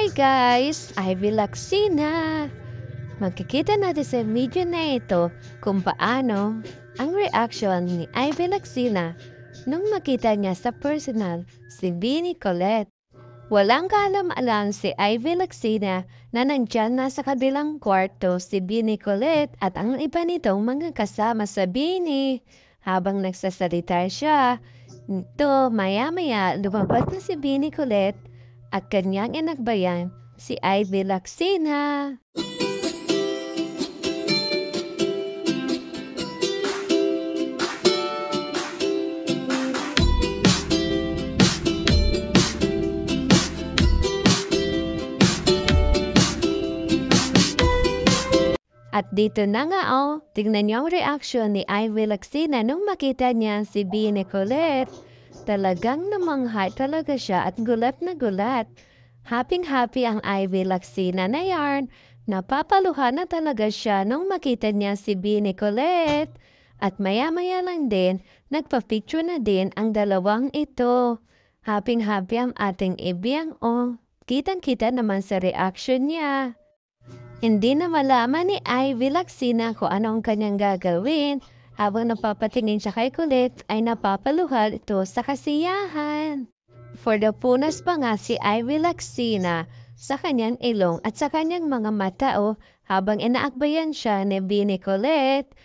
Hi guys! Ivy Laxina! Magkikita natin sa video na ito kung paano ang reaction ni Ivy Laxina nung makita niya sa personal si Bini Colette. Walang kaalam-alam si Ivy Laxina na nandyan na sa kabilang kwarto si Bini Colette at ang iba nitong mga kasama sa Bini. Habang nagsasalita siya, maya-maya lumabas na si Bini Colette at kanyang inakbayan si Ivy Laxina. At dito na nga tignan niyo ang reaction ni Ivy Laxina nung makita niya si Bini Colette. Talagang namangha talaga siya at gulat na gulat. Happy ang Ivy Laxina na yarn. Napapaluhan na talaga siya nung makita niya si Bini Colette. At maya-maya lang din, nagpa-picture na din ang dalawang ito. Happy ang ating ibiyang Kitang-kita naman sa reaction niya. Hindi na malaman ni Ivy Laxina kung ano ang kanyang gagawin. Habang napapatingin siya kay Colette ay napapaluhal ito sa kasiyahan. For the punas pa nga si Ivy Laxina sa kanyang ilong at sa kanyang mga mata habang inaakbayan siya ni Bini Colette.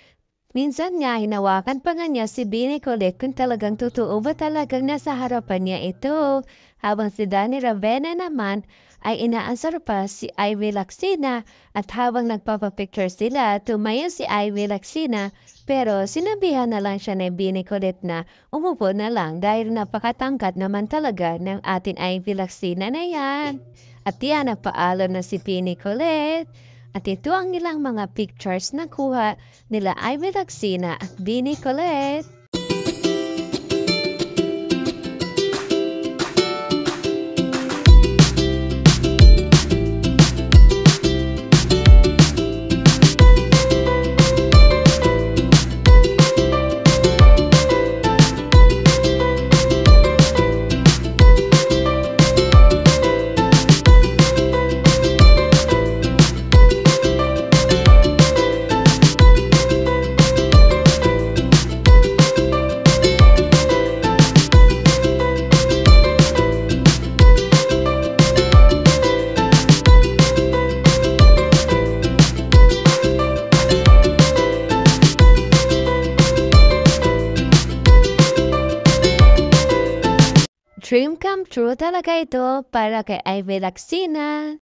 Minsan nga hinawakan pa nga niya si Bini Colette kung talagang totoo ba talagang nasa harapan niya ito. Habang si Danny Ravena naman ay inaasar pa si Ivy Laxina at habang nagpapapicture sila, tumayo si Ivy Laxina pero sinabihan na lang siya ni Bini Colette na umupo na lang dahil napakatangkad naman talaga ng ating Ivy Laxina na yan. At yan, napaalam na si Bini Colette. At ito ang ilang mga pictures na kuha nila Ivy Laxina at Bini Colette. Dream come true talaga ito para kay Ivy Laxina.